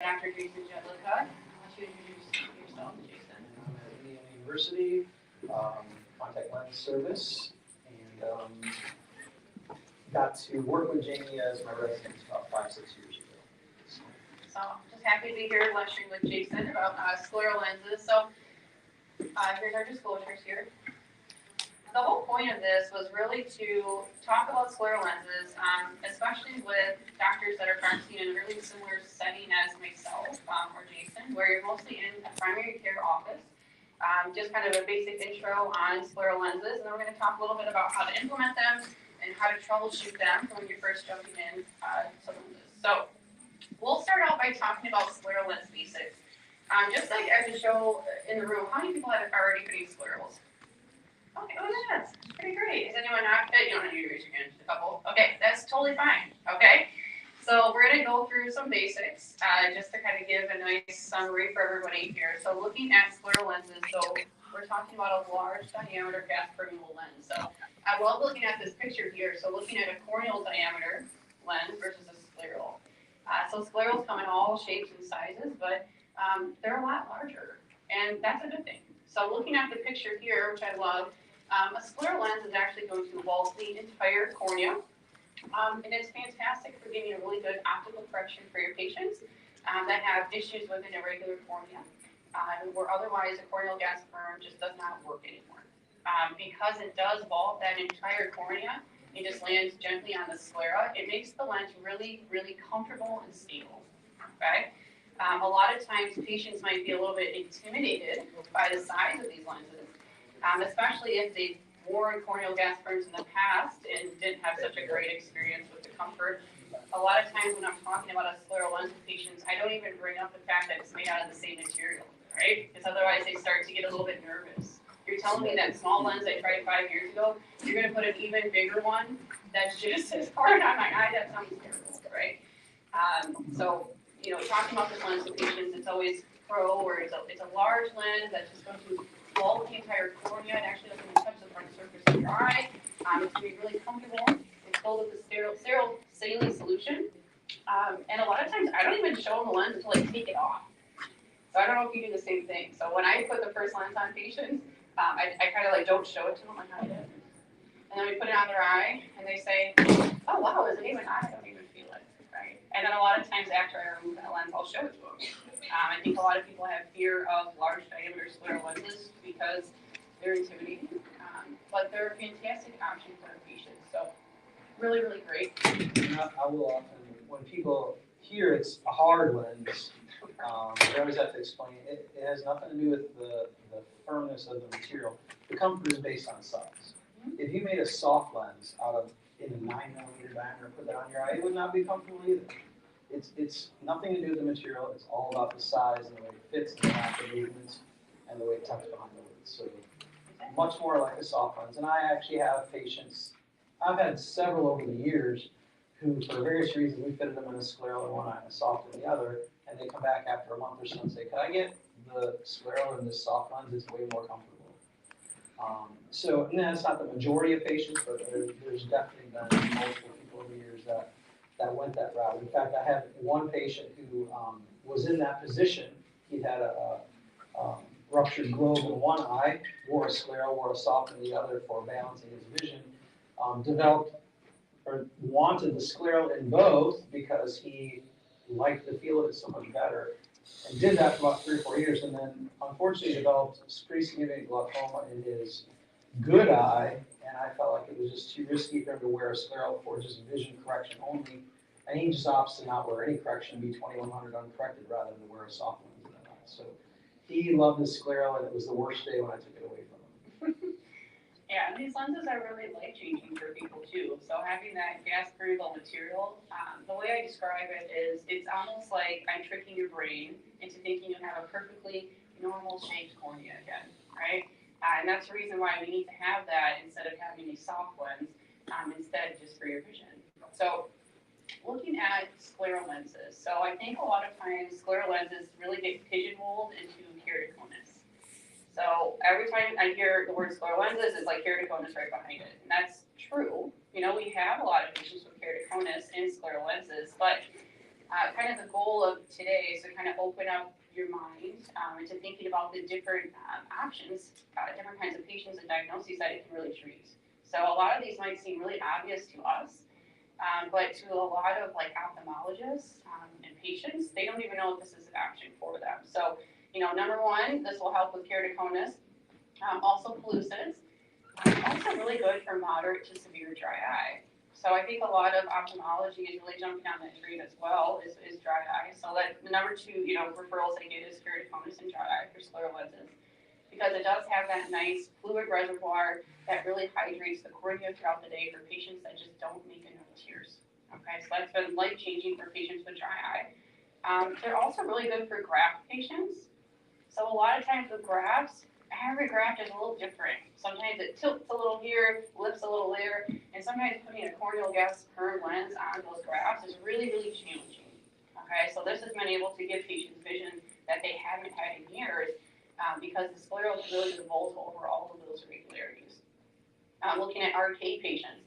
Dr. Jason Jedlicka. Why don't you introduce yourself, Jason? I'm at Indiana University, contact lens service, and got to work with Jamie as my resident about 5-6 years ago. So just happy to be here lecturing with Jason about scleral lenses. So here's our disclosures here. The whole point of this was really to talk about scleral lenses, especially with doctors that are practicing in a really similar setting as myself or Jason, where you're mostly in a primary care office. Just kind of a basic intro on scleral lenses, and then we're going to talk a little bit about how to implement them and how to troubleshoot them when you're first jumping in to lenses. So we'll start out by talking about scleral lens basics. Just like as a show in the room, how many people have already produced sclerals? Okay, oh that's pretty great. Is anyone not? You don't need to raise your hand, just a couple. Okay, that's totally fine. Okay, so we're going to go through some basics just to kind of give a nice summary for everybody here. So looking at scleral lenses, so we're talking about a large diameter gas permeable lens. So I love looking at this picture here. So looking at a corneal diameter lens versus a scleral. So sclerals come in all shapes and sizes, but they're a lot larger, and that's a good thing. So looking at the picture here, which I love, a scleral lens is actually going to involve the entire cornea, and it's fantastic for giving a really good optical correction for your patients that have issues with an irregular cornea, where otherwise a corneal gas perm just does not work anymore. Because it does vault that entire cornea, it just lands gently on the sclera. It makes the lens really, really comfortable and stable. Okay. A lot of times patients might be a little bit intimidated by the size of these lenses, especially if they've worn corneal gas perms in the past and didn't have such a great experience with the comfort. A lot of times when I'm talking about a scleral lens with patients, I don't even bring up the fact that it's made out of the same material, right? Because otherwise they start to get a little bit nervous. You're telling me that small lens I tried 5 years ago, you're going to put an even bigger one that's just as hard on my eye? That sounds terrible, right? So, you know, talking about this lens with patients, it's always pro, or it's a large lens that's just going to vault the entire cornea. It actually doesn't touch the front surface of your eye. It's going to be really comfortable. It's filled with a sterile saline solution. And a lot of times I don't even show them the lens until I take it off. So I don't know if you do the same thing. So when I put the first lens on patients, I kind of like don't show it to them like I did. And then we put it on their eye, and they say, oh wow, is it even on? I don't even feel it, right? And then a lot of times after I remove that lens, I'll show it to them. I think a lot of people have fear of large diameter scleral lenses because they're intimidating, but they're a fantastic option for our patients. So really, really great. I will often, when people hear it's a hard lens, they always have to explain it. It has nothing to do with the firmness of the material. The comfort is based on size. If you made a soft lens out of in a 9mm diameter and put that on your eye, it would not be comfortable either. It's nothing to do with the material. It's all about the size and the way it fits and the lack of movements and the way it tucks behind the lid. So much more like a soft lens. And I actually have patients, I've had several over the years who, for various reasons, we fitted them in a scleral in one eye and a soft in the other, and they come back after a month or so and say, can I get the scleral in this soft lens? It's way more comfortable. So, and that's not the majority of patients, but there's definitely been multiple people over the years that went that route. In fact, I have one patient who was in that position. He had a ruptured globe in one eye, wore a scleral, wore a soft in the other for balancing his vision, developed or wanted the scleral in both because he liked the feel of it so much better, and did that for about 3 or 4 years, and then unfortunately developed pretty significant glaucoma in his good eye, and I felt like it was just too risky for him to wear a scleral for just vision correction only, and he just opts to not wear any correction, be 2100 uncorrected rather than to wear a soft lens in that eye. So he loved his scleral, and it was the worst day when I took it away from him. Yeah, and these lenses are really life-changing for people too. So having that gas permeable material, the way I describe it is it's almost like I'm tricking your brain into thinking you have a perfectly normal shaped cornea again, right? And that's the reason why we need to have that instead of having a soft lens, instead just for your vision. So looking at scleral lenses. So I think a lot of times scleral lenses really get pigeonholed into keratoconus. So every time I hear the word scleral lenses, it's like keratoconus right behind it. And that's true. You know, we have a lot of patients with keratoconus and scleral lenses, but Kind of the goal of today is to kind of open up your mind into thinking about the different options, different kinds of patients and diagnoses that it can really treat. So a lot of these might seem really obvious to us, but to a lot of like ophthalmologists and patients, they don't even know if this is an option for them. So, number one, this will help with keratoconus, also pellucids, also really good for moderate to severe dry eye. So I think a lot of ophthalmology is really jumping on that train as well, is dry eye. So that the number two, referrals they get is keratoconus and dry eye for scleral lenses, because it does have that nice fluid reservoir that really hydrates the cornea throughout the day for patients that just don't make enough tears. Okay, so that's been life-changing for patients with dry eye. They're also really good for graft patients. So a lot of times with grafts, every graft is a little different. Sometimes it tilts a little here, lifts a little there, and sometimes putting a corneal gas perm lens on those grafts is really, really challenging. Okay, so this has been able to give patients vision that they haven't had in years because the scleral is really volatile over all of those irregularities. Looking at RK patients,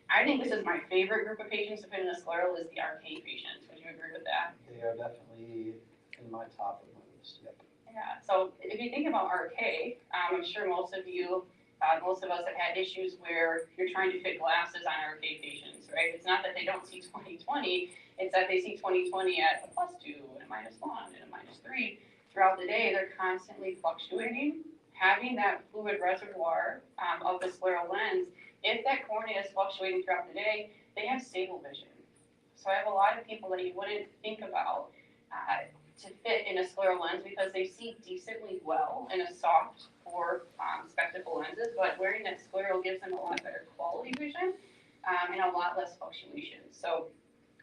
I think this is my favorite group of patients to put in a scleral is the RK patients. Would you agree with that? They are definitely in my top of my list, yep. Yeah, so if you think about RK, I'm sure most of us have had issues where you're trying to fit glasses on RK patients, right? It's not that they don't see 20/20, it's that they see 20/20 at a +2 and a -1 and a -3. Throughout the day, they're constantly fluctuating. Having that fluid reservoir of the scleral lens, if that cornea is fluctuating throughout the day, they have stable vision. So I have a lot of people that you wouldn't think about to fit in a scleral lens because they see decently well in a soft or spectacle lenses, but wearing that scleral gives them a lot better quality vision and a lot less fluctuation. So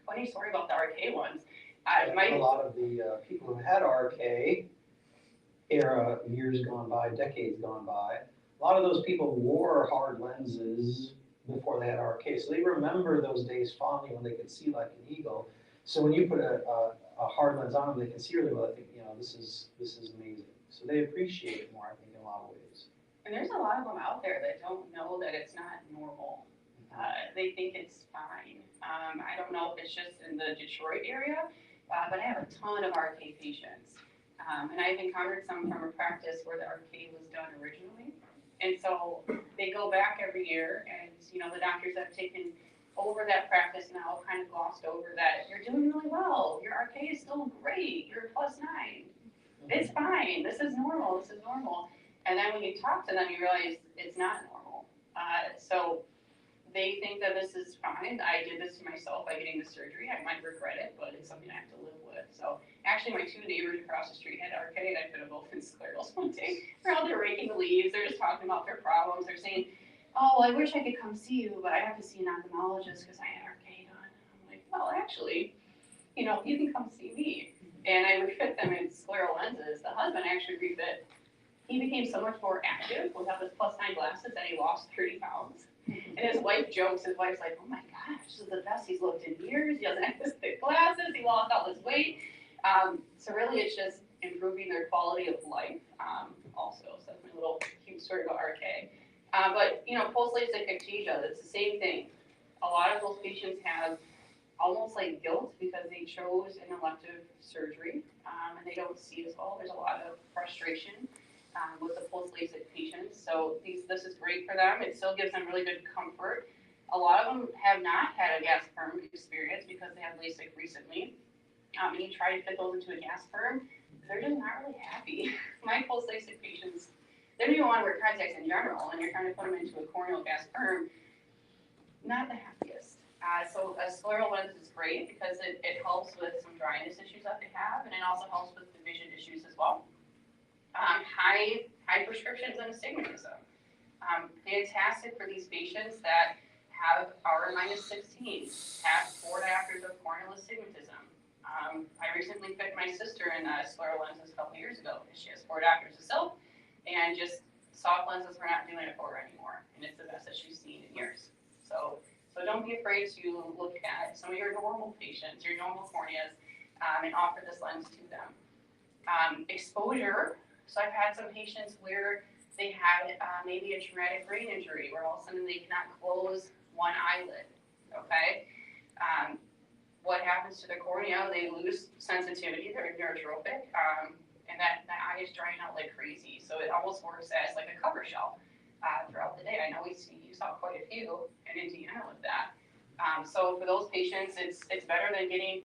funny story about the RK ones. A lot of the people who had RK era, years gone by, decades gone by, a lot of those people wore hard lenses before they had RK. So they remember those days fondly when they could see like an eagle. So when you put a hard lens on them, they can see really well. I think, this is amazing. So they appreciate it more, I think, in a lot of ways. And there's a lot of them out there that don't know that it's not normal. They think it's fine. I don't know if it's just in the Detroit area, but I have a ton of RK patients. And I've encountered some from a practice where the RK was done originally. And so they go back every year and, the doctors have taken over that practice now kind of glossed over that you're doing really well. Your RK is still great. You're +9. It's fine. This is normal. This is normal. And then when you talk to them, you realize it's not normal. So they think that this is fine. I did this to myself by getting the surgery. I might regret it, but it's something I have to live with. So actually my two neighbors across the street had RK and I put them both in sclerals one day. They're out there raking the leaves. They're just talking about their problems. They're saying, oh, I wish I could come see you, but I have to see an ophthalmologist because I had RK done. I'm like, well, actually, you can come see me. And I refit them in scleral lenses. The husband actually refit. He became so much more active without his +9 glasses that he lost 30 pounds. And his wife jokes, his wife's like, oh my gosh, this is the best he's looked in years. He doesn't have his thick glasses. He lost all his weight. So really it's just improving their quality of life also. So that's my little cute story about RK. But, post-LASIK ectasia, it's the same thing. A lot of those patients have almost like guilt because they chose an elective surgery and they don't see as well. There's a lot of frustration with the post-LASIK patients. So this is great for them. It still gives them really good comfort. A lot of them have not had a gas perm experience because they have LASIK recently. And you try to fit those into a gas perm, they're just not really happy. My post-LASIK patients, they don't even want to wear contacts in general, and you're trying to put them into a corneal gas perm, not the happiest. So a scleral lens is great because it helps with some dryness issues that they have, and it also helps with the vision issues as well. High prescriptions and astigmatism. Fantastic for these patients that have R-16, have 4 diopters of corneal astigmatism. I recently fit my sister in scleral lenses a couple years ago because she has 4 diopters of silk, and just soft lenses were not doing it for her anymore, and it's the best that she's seen in years. So don't be afraid to look at some of your normal patients, your normal corneas, and offer this lens to them. Exposure. So I've had some patients where they had maybe a traumatic brain injury where all of a sudden they cannot close one eyelid, okay? what happens to the cornea? They lose sensitivity, they're neurotrophic, and that eye is drying out like crazy. So it almost works as like a cover shell throughout the day. I know you saw quite a few in Indiana with that. So for those patients, it's better than getting